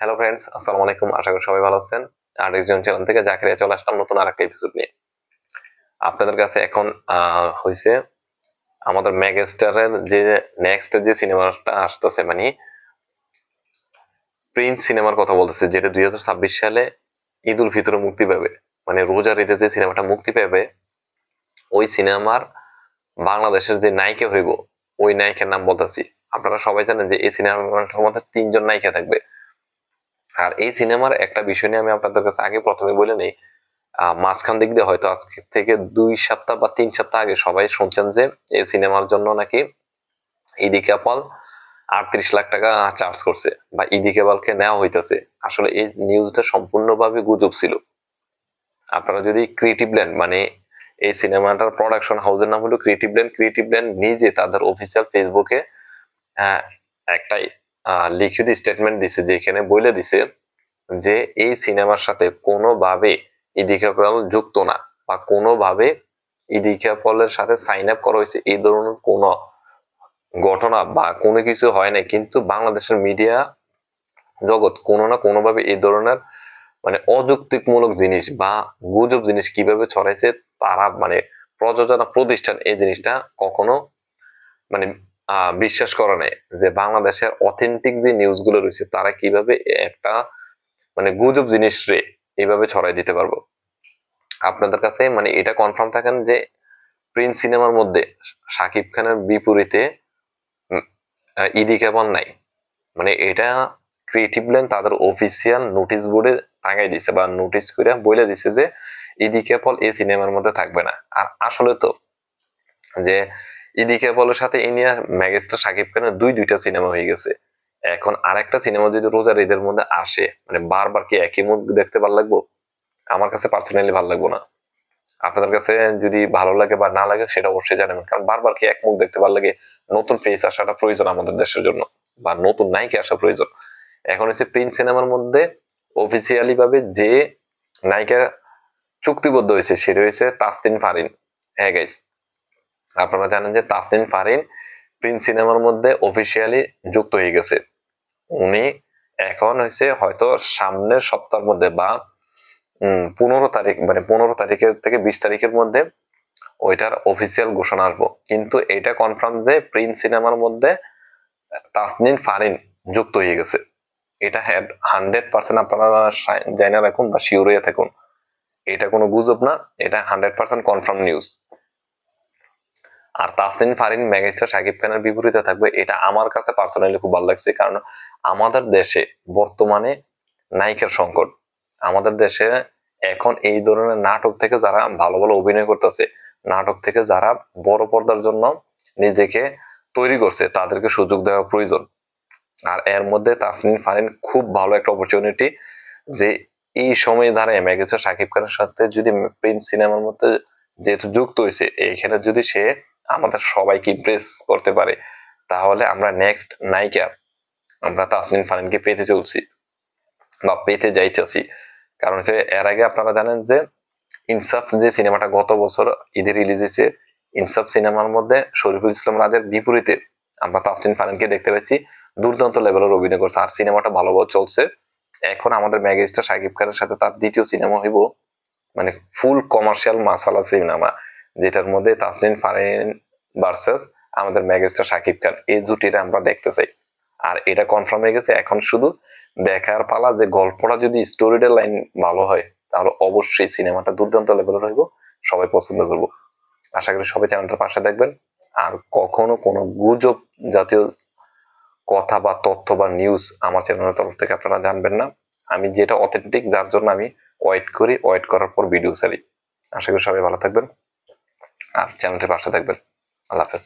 Hello friends, আসসালামু আলাইকুম। আশা করি সবাই ভালো আছেন। আর একজন চ্যানেল থেকে জাকিরিয়া চলে আসলাম নতুন আরেকটা এপিসোড নিয়ে। আপনাদের কাছে এখন হয়েছে আমাদের মেগাস্টারের যে নেক্সট যে সিনেমাটা আসতেছে, মানে প্রিন্স সিনেমার কথা বলতেছে, যেটা 2026 সালে ঈদ উল ফিতরে মুক্তি পাবে। মানে রোজার ঈদে যে সিনেমাটা মুক্তি পাবে, ওই সিনেমার বাংলাদেশের যে নায়িকা হইব, ওই নায়িকার নাম বলতেছি। আপনারা সবাই জানেন যে এই সিনেমাটার মধ্যে 3জন নায়িকা থাকবে। আর এই সিনেমার একটা বিষয় নিয়ে আমি আপনাদের কাছে আগে প্রথমে বলে নেই। মাঝখান দিক দিয়ে হয়তো আজকে থেকে 2 সপ্তাহ বা 3 সপ্তাহ আগে সবাই শুনছেন যে এই সিনেমার জন্য নাকি ইদি ক্যাপাল 38 লাখ টাকা চার্জ করছে বা ইদি ক্যাপালকে নেওয়া হইতেছে। আসলে এই নিউজটা সম্পূর্ণভাবে গুজব ছিল। আপনারা যদি ক্রিয়েটিভ ল্যান্ড, মানে এই সিনেমাটার প্রোডাকশন হাউসের নাম হলো ক্রিয়েটিভ ল্যান্ড নিজে তাদের অফিসিয়াল ফেসবুকে একটা লিখিত স্টেটমেন্ট দিছে, যেখানে বলে দিছে যে এই সিনেমার সাথে কোনোভাবে ইদি ক্যাপাল যুক্ত না, বা কোনোভাবে ইদি ক্যাপালের সাথে সাইন আপ করা হয়েছে এই ধরনের কোনো ঘটনা বা কোনো কিছু হয় নাই। কিন্তু বাংলাদেশের মিডিয়া জগৎ কোনো না কোনোভাবে এই ধরনের মানে অযৌক্তিকমূলক জিনিস বা গুজব জিনিস কিভাবে ছড়াইছে, তারা মানে প্রযোজনা প্রতিষ্ঠান এই জিনিসটা কখনো মানে বিশ্বাস করে নাই যে বাংলাদেশের অথেন্টিক যে নিউজ গুলো রয়েছে তারা কিভাবে একটা মানে গুজব জিনিস রে এইভাবে ছড়াই দিতে পারবো। আপনাদের কাছে মানে এটা কনফার্ম থাকেন যে প্রিন্স সিনেমার মধ্যে শাকিব খানের বিপরীতে ইদি কেবল নাই। মানে এটা ক্রিয়েটিভ ল্যান্ড তাদের অফিসিয়াল নোটিশ বোর্ডে টাঙাই দিছে বা নোটিশ করে বলে দিছে যে ইদি কেবল এই সিনেমার মধ্যে থাকবে না। আর আসলে তো যে ইদি কেবলের সাথে ইনিয়া মেগাস্টার শাকিব খানের দুইটা সিনেমা হয়ে গেছে। এখন আরেকটা সিনেমা যদি রোজার ঈদের মধ্যে আসে, মানে বারবার কি একই মুখ দেখতে ভালো লাগবো? আমার কাছে পার্সোনালি ভালো লাগবো না। আপনাদের কাছে যদি ভালো লাগে বা না লাগে সেটা অবশ্যই জানাবেন, কারণ বারবার কি এক মুখ দেখতে ভালো লাগে? নতুন ফেস আসাটা প্রয়োজন আমাদের দেশের জন্য, বা নতুন নায়িকা আসা প্রয়োজন। এখন হচ্ছে প্রিন্স সিনেমার মধ্যে অফিসিয়ালি ভাবে যে নায়িকা চুক্তিবদ্ধ হয়েছে সেটা হয়েছে তাসনিম ফারিন। হ্যাঁ গাইস, আপনারা জানেন যে তাসনিম ফারিন প্রিন্স সিনেমার মধ্যে অফিসিয়ালি যুক্ত হয়ে গেছে। উনি এখন হয়েছে হয়তো সামনের সপ্তাহের মধ্যে বা 15 তারিখ, মানে 15 তারিখের থেকে 20 তারিখের মধ্যে ওইটার অফিসিয়াল ঘোষণা আসবো। কিন্তু এটা কনফার্ম যে প্রিন্স সিনেমার মধ্যে তাসনিম ফারিন যুক্ত হয়ে গেছে। এটা 100% আপনারা জানা রাখুন বা শিওর হয়ে থাকুন। এটা কোনো গুজব না, এটা 100% কনফার্ম নিউজ। আর তাসনিম ফারিন মেগাস্টার শাকিব খানের বিপরীতে থাকবে, এটা আমার কাছে পার্সোনালি খুব ভালো লাগছে। কারণ আমাদের দেশে বর্তমানে নায়িকার সংকট। আমাদের দেশে এখন এই ধরনের নাটক থেকে যারা ভালো ভালো অভিনয় করতেছে, নাটক থেকে যারা বড় পর্দার জন্য নিজেকে তৈরি করছে, তাদেরকে সুযোগ দেওয়া প্রয়োজন। আর এর মধ্যে তাসনিম ফারিন খুব ভালো একটা অপরচুনিটি, যে এই সময় দাঁড়ায় মেগাস্টার শাকিব খানের সাথে যদি প্রিন্স সিনেমার মধ্যে যেহেতু যুক্ত হয়েছে, এইখানে যদি সে আমাদের সবাইকে ইমপ্রেস করতে পারে, তাহলে আমরা নেক্সট নায়িকা আমরা তাসনিম ফারিনকে পেতে চলছি বা পেতে যাইতেছি। কারণ হচ্ছে এর আগে আপনারা জানেন যে ইনসাফ যে সিনেমাটা গত বছর ঈদে রিলিজ হয়েছে, ইনসাফ সিনেমার মধ্যে শরীফুল ইসলাম রাজের বিপরীতে আমরা তাসনিম ফারিনকে দেখতে পাচ্ছি দুর্দান্ত লেভেলের অভিনয় করছে, আর সিনেমাটা ভালোভাবে চলছে। এখন আমাদের মেগাস্টার শাকিব খানের সাথে তার দ্বিতীয় সিনেমা হইব, মানে ফুল কমার্শিয়াল মাসালা সিনেমা, যেটার মধ্যে তাসনিম ফারিন ভার্সেস আমাদের মেগাস্টার শাকিব খান, এই জুটিটা আমরা দেখতে চাই। আর এটা কনফার্ম হয়ে গেছে, এখন শুধু দেখার পালা যে গল্পটা যদি স্টোরিটা লাইন ভালো হয় তাহলে অবশ্যই সিনেমাটা দুর্দান্ত লেভেলের হইব, সবাই পছন্দ করবো। আশা করি সবাই চ্যানেলটার পাশে দেখবেন। আর কখনো কোনো গুজব জাতীয় কথা বা তথ্য বা নিউজ আমার চ্যানেলের তরফ থেকে আপনারা জানবেন না। আমি যেটা অথেন্টিক, যার জন্য আমি ওয়েট করি, ওয়েট করার পর ভিডিও ছাড়ি। আশা করি সবাই ভালো থাকবেন আর চ্যানেলটির পাশে থাকবেন। আল্লাহ হাফেজ।